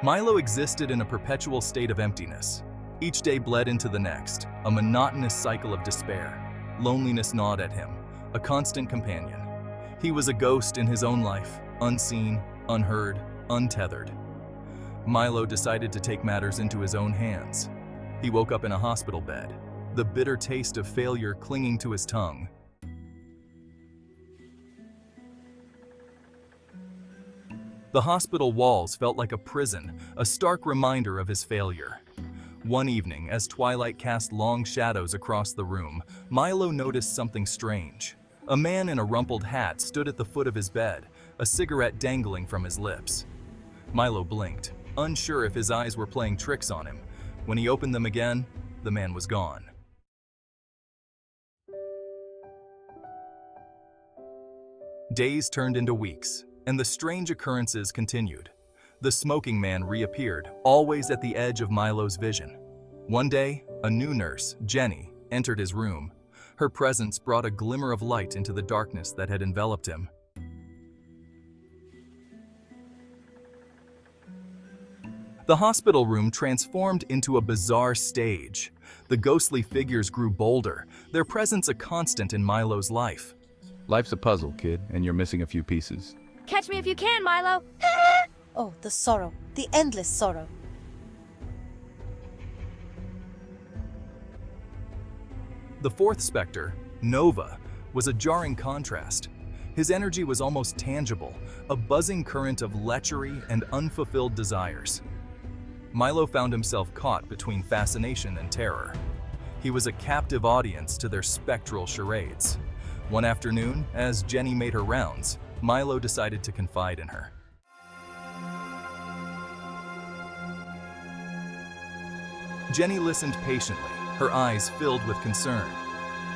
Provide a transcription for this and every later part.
Milo existed in a perpetual state of emptiness. Each day bled into the next, a monotonous cycle of despair. Loneliness gnawed at him, a constant companion. He was a ghost in his own life, unseen, unheard, untethered. Milo decided to take matters into his own hands. He woke up in a hospital bed, the bitter taste of failure clinging to his tongue. The hospital walls felt like a prison, a stark reminder of his failure. One evening, as twilight cast long shadows across the room, Milo noticed something strange. A man in a rumpled hat stood at the foot of his bed, a cigarette dangling from his lips. Milo blinked, unsure if his eyes were playing tricks on him. When he opened them again, the man was gone. Days turned into weeks, and the strange occurrences continued. The smoking man reappeared, always at the edge of Milo's vision. One day, a new nurse, Jenny, entered his room. Her presence brought a glimmer of light into the darkness that had enveloped him. The hospital room transformed into a bizarre stage. The ghostly figures grew bolder, their presence a constant in Milo's life. Life's a puzzle, kid, and you're missing a few pieces. Catch me if you can, Milo! Oh, the sorrow, the endless sorrow. The fourth specter, Nova, was a jarring contrast. His energy was almost tangible, a buzzing current of lechery and unfulfilled desires. Milo found himself caught between fascination and terror. He was a captive audience to their spectral charades. One afternoon, as Jenny made her rounds, Milo decided to confide in her. Jenny listened patiently, her eyes filled with concern.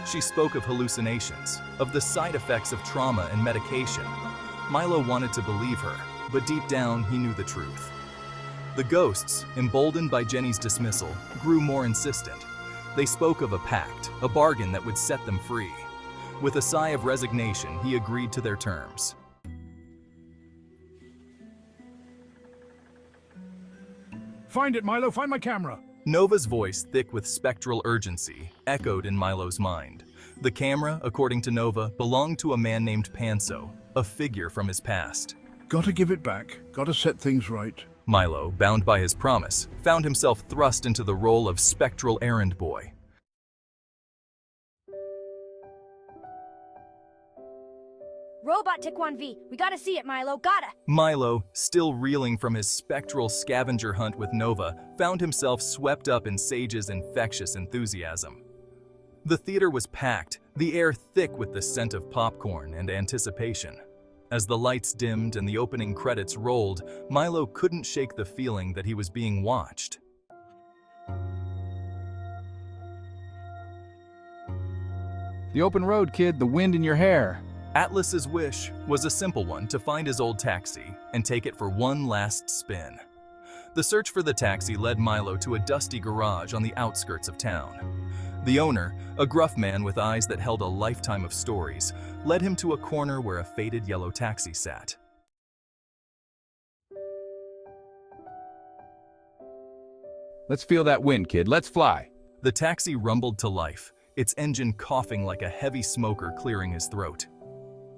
She spoke of hallucinations, of the side effects of trauma and medication. Milo wanted to believe her, but deep down he knew the truth. The ghosts, emboldened by Jenny's dismissal, grew more insistent. They spoke of a pact, a bargain that would set them free. With a sigh of resignation, he agreed to their terms. Find it, Milo, find my camera. Nova's voice, thick with spectral urgency, echoed in Milo's mind. The camera, according to Nova, belonged to a man named Panso, a figure from his past. Gotta give it back. Gotta set things right. Milo, bound by his promise, found himself thrust into the role of spectral errand boy. Robot Tiquan V, we gotta see it, Milo, gotta! Milo, still reeling from his spectral scavenger hunt with Nova, found himself swept up in Sage's infectious enthusiasm. The theater was packed, the air thick with the scent of popcorn and anticipation. As the lights dimmed and the opening credits rolled, Milo couldn't shake the feeling that he was being watched. The open road, kid, the wind in your hair. Atlas's wish was a simple one, to find his old taxi and take it for one last spin. The search for the taxi led Milo to a dusty garage on the outskirts of town. The owner, a gruff man with eyes that held a lifetime of stories, led him to a corner where a faded yellow taxi sat. Let's feel that wind, kid. Let's fly. The taxi rumbled to life, its engine coughing like a heavy smoker clearing his throat.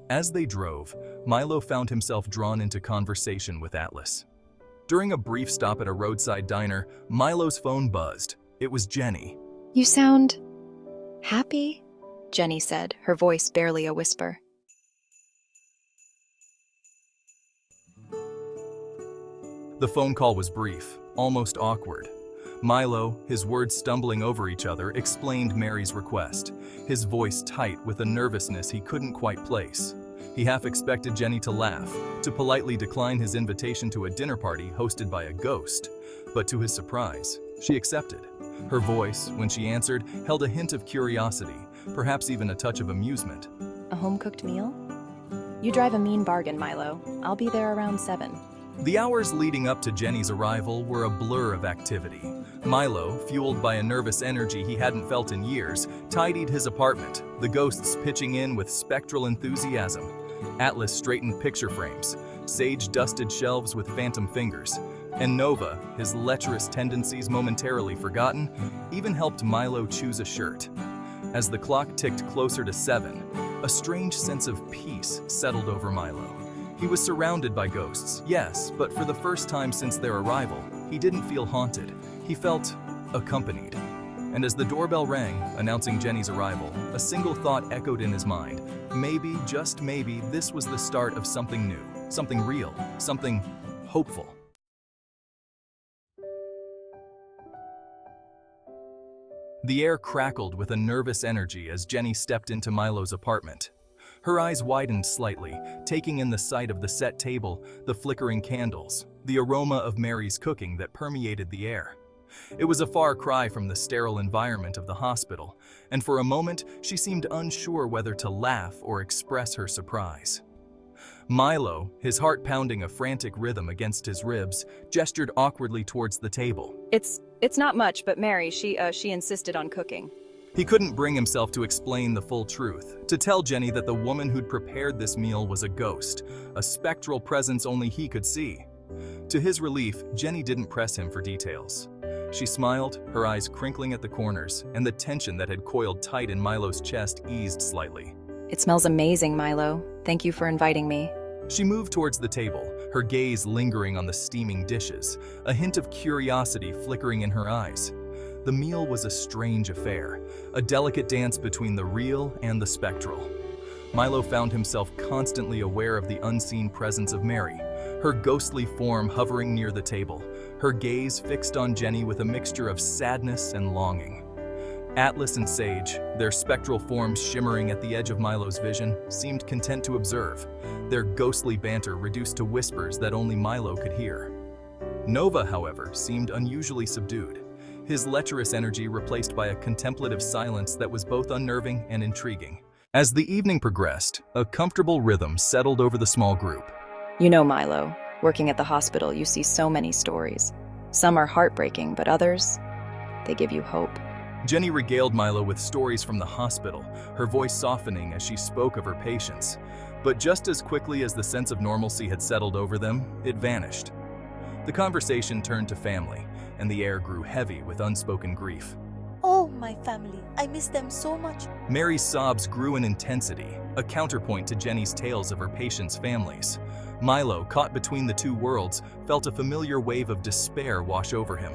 As they drove, Milo found himself drawn into conversation with Atlas. During a brief stop at a roadside diner, Milo's phone buzzed. It was Jenny. You sound happy, Jenny said, her voice barely a whisper. The phone call was brief, almost awkward. Milo, his words stumbling over each other, explained Mary's request, his voice tight with a nervousness he couldn't quite place. He half expected Jenny to laugh, to politely decline his invitation to a dinner party hosted by a ghost. But to his surprise, she accepted. Her voice, when she answered, held a hint of curiosity, perhaps even a touch of amusement. A home-cooked meal? You drive a mean bargain, Milo. I'll be there around 7. The hours leading up to Jenny's arrival were a blur of activity. Milo, fueled by a nervous energy he hadn't felt in years, tidied his apartment, the ghosts pitching in with spectral enthusiasm. Atlas straightened picture frames. Sage dusted shelves with phantom fingers. And Nova, his lecherous tendencies momentarily forgotten, even helped Milo choose a shirt. As the clock ticked closer to 7, a strange sense of peace settled over Milo. He was surrounded by ghosts, yes, but for the first time since their arrival, he didn't feel haunted. He felt accompanied. And as the doorbell rang, announcing Jenny's arrival, a single thought echoed in his mind. Maybe, just maybe, this was the start of something new, something real, something hopeful. The air crackled with a nervous energy as Jenny stepped into Milo's apartment. Her eyes widened slightly, taking in the sight of the set table, the flickering candles, the aroma of Mary's cooking that permeated the air. It was a far cry from the sterile environment of the hospital, and for a moment she seemed unsure whether to laugh or express her surprise. Milo, his heart pounding a frantic rhythm against his ribs, gestured awkwardly towards the table. It's not much, but Mary, she insisted on cooking. He couldn't bring himself to explain the full truth, to tell Jenny that the woman who'd prepared this meal was a ghost, a spectral presence only he could see. To his relief, Jenny didn't press him for details. She smiled, her eyes crinkling at the corners, and the tension that had coiled tight in Milo's chest eased slightly. It smells amazing, Milo. Thank you for inviting me. She moved towards the table, her gaze lingering on the steaming dishes, a hint of curiosity flickering in her eyes. The meal was a strange affair, a delicate dance between the real and the spectral. Milo found himself constantly aware of the unseen presence of Mary, her ghostly form hovering near the table, her gaze fixed on Jenny with a mixture of sadness and longing. Atlas and Sage, their spectral forms shimmering at the edge of Milo's vision, seemed content to observe, their ghostly banter reduced to whispers that only Milo could hear. Nova, however, seemed unusually subdued, his lecherous energy replaced by a contemplative silence that was both unnerving and intriguing. As the evening progressed, a comfortable rhythm settled over the small group. You know, Milo, working at the hospital, you see so many stories. Some are heartbreaking, but others, they give you hope. Jenny regaled Milo with stories from the hospital, her voice softening as she spoke of her patients. But just as quickly as the sense of normalcy had settled over them, it vanished. The conversation turned to family, and the air grew heavy with unspoken grief. Oh, my family. I miss them so much. Mary's sobs grew in intensity, a counterpoint to Jenny's tales of her patients' families. Milo, caught between the two worlds, felt a familiar wave of despair wash over him.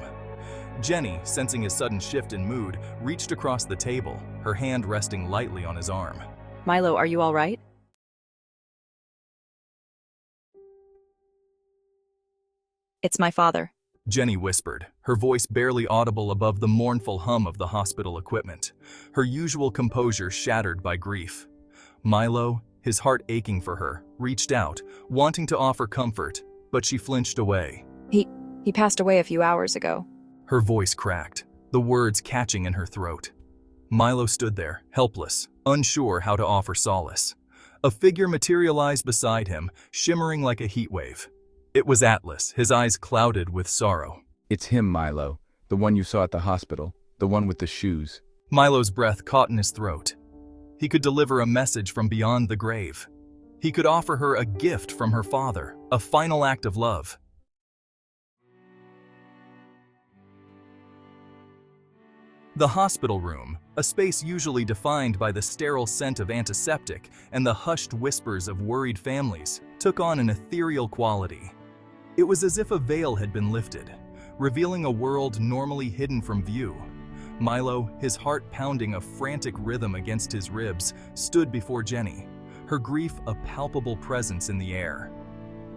Jenny, sensing his sudden shift in mood, reached across the table, her hand resting lightly on his arm. Milo, are you all right? It's my father. Jenny whispered, her voice barely audible above the mournful hum of the hospital equipment, her usual composure shattered by grief. Milo, his heart aching for her, reached out, wanting to offer comfort, but she flinched away. He passed away a few hours ago. Her voice cracked, the words catching in her throat. Milo stood there, helpless, unsure how to offer solace. A figure materialized beside him, shimmering like a heat wave. It was Atlas, his eyes clouded with sorrow. It's him, Milo. The one you saw at the hospital. The one with the shoes. Milo's breath caught in his throat. He could deliver a message from beyond the grave. He could offer her a gift from her father, a final act of love. The hospital room, a space usually defined by the sterile scent of antiseptic and the hushed whispers of worried families, took on an ethereal quality. It was as if a veil had been lifted, revealing a world normally hidden from view. Milo, his heart pounding a frantic rhythm against his ribs, stood before Jenny, her grief a palpable presence in the air.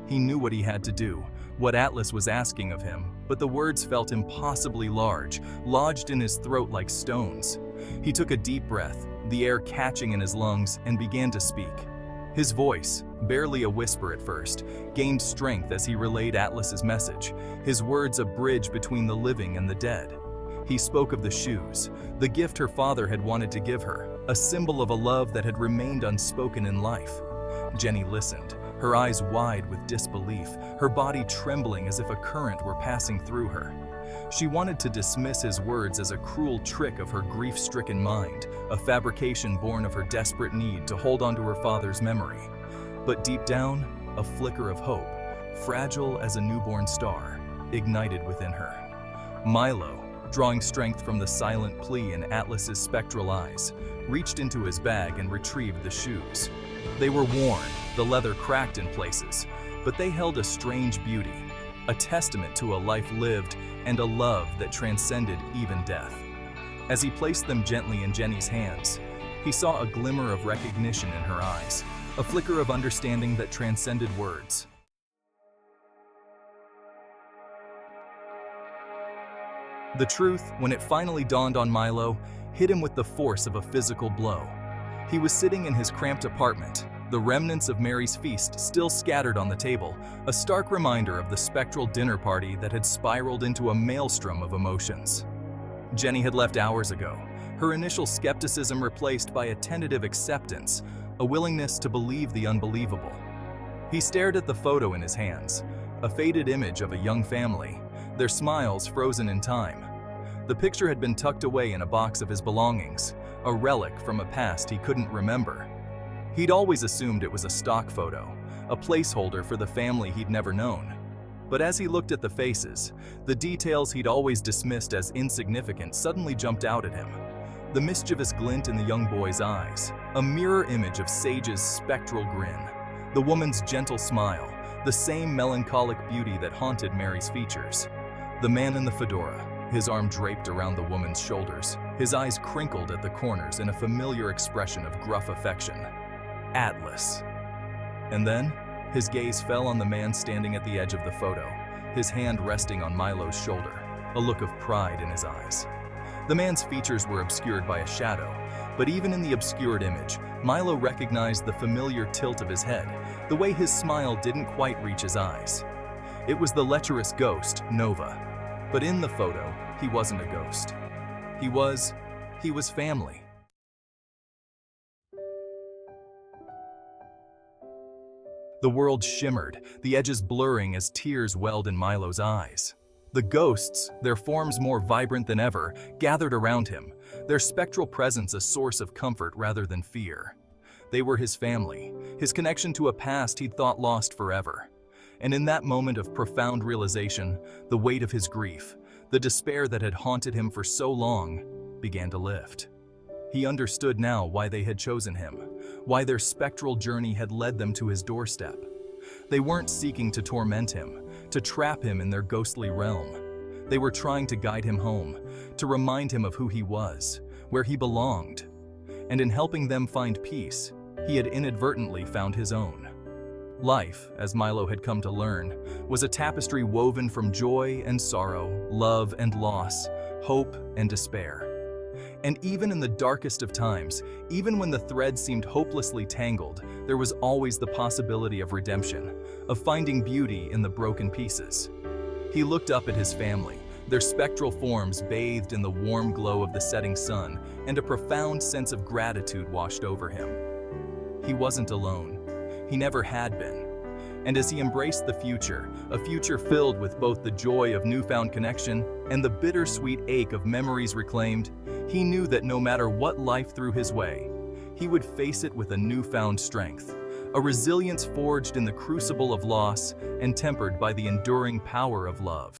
He knew what he had to do, what Atlas was asking of him, but the words felt impossibly large, lodged in his throat like stones. He took a deep breath, the air catching in his lungs, and began to speak. His voice, barely a whisper at first, gained strength as he relayed Atlas's message, his words a bridge between the living and the dead. He spoke of the shoes, the gift her father had wanted to give her, a symbol of a love that had remained unspoken in life. Jenny listened, her eyes wide with disbelief, her body trembling as if a current were passing through her. She wanted to dismiss his words as a cruel trick of her grief-stricken mind, a fabrication born of her desperate need to hold on to her father's memory. But deep down, a flicker of hope, fragile as a newborn star. ignited within her. Milo, drawing strength from the silent plea in Atlas's spectral eyes, reached into his bag and retrieved the shoes. They were worn, the leather cracked in places, but they held a strange beauty, a testament to a life lived and a love that transcended even death. As he placed them gently in Jenny's hands, he saw a glimmer of recognition in her eyes, a flicker of understanding that transcended words. The truth, when it finally dawned on Milo, hit him with the force of a physical blow. He was sitting in his cramped apartment, the remnants of Mary's feast still scattered on the table, a stark reminder of the spectral dinner party that had spiraled into a maelstrom of emotions. Jenny had left hours ago, her initial skepticism replaced by a tentative acceptance, a willingness to believe the unbelievable. He stared at the photo in his hands, a faded image of a young family, their smiles frozen in time. The picture had been tucked away in a box of his belongings, a relic from a past he couldn't remember. He'd always assumed it was a stock photo, a placeholder for the family he'd never known. But as he looked at the faces, the details he'd always dismissed as insignificant suddenly jumped out at him. The mischievous glint in the young boy's eyes, a mirror image of Sage's spectral grin, the woman's gentle smile, the same melancholic beauty that haunted Mary's features. The man in the fedora, his arm draped around the woman's shoulders, his eyes crinkled at the corners in a familiar expression of gruff affection. Atlas. And then, his gaze fell on the man standing at the edge of the photo, his hand resting on Milo's shoulder, a look of pride in his eyes. The man's features were obscured by a shadow, but even in the obscured image, Milo recognized the familiar tilt of his head, the way his smile didn't quite reach his eyes. It was the lecherous ghost, Nova. But in the photo, he wasn't a ghost. He was family. The world shimmered, the edges blurring as tears welled in Milo's eyes. The ghosts, their forms more vibrant than ever, gathered around him, their spectral presence a source of comfort rather than fear. They were his family, his connection to a past he'd thought lost forever. And in that moment of profound realization, the weight of his grief, the despair that had haunted him for so long, began to lift. He understood now why they had chosen him, why their spectral journey had led them to his doorstep. They weren't seeking to torment him, to trap him in their ghostly realm. They were trying to guide him home, to remind him of who he was, where he belonged. And in helping them find peace, he had inadvertently found his own. Life, as Milo had come to learn, was a tapestry woven from joy and sorrow, love and loss, hope and despair. And even in the darkest of times, even when the thread seemed hopelessly tangled, there was always the possibility of redemption, of finding beauty in the broken pieces. He looked up at his family, their spectral forms bathed in the warm glow of the setting sun, and a profound sense of gratitude washed over him. He wasn't alone. He never had been. And as he embraced the future, a future filled with both the joy of newfound connection and the bittersweet ache of memories reclaimed, he knew that no matter what life threw his way, he would face it with a newfound strength, a resilience forged in the crucible of loss and tempered by the enduring power of love.